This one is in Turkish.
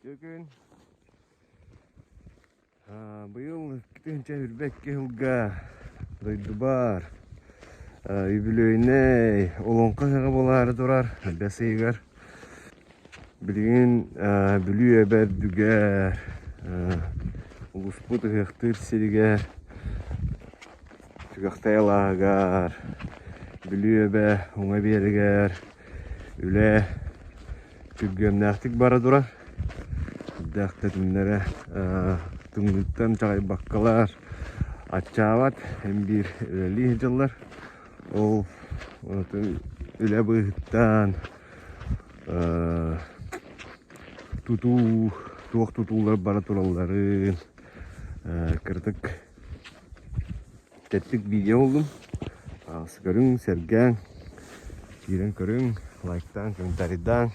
Bugün bu yıl gidince hürbek yılga duydu var. Yübülüğüne olonka boları durar. Beseygar. Bilgin bülüye berdüger. Ulusput hıhtır siriger. Tügahtayalagar. Bülüye be ona beriger. Üle tüggömnaktik bara durar. Dağıtımlara tümlükten çay bakkalar açavat hem bir öyle hıcılar o öyle bıhtan tutular bana turalları kırdık tettik video oldum sekarang sergen kirim like'tan komentardan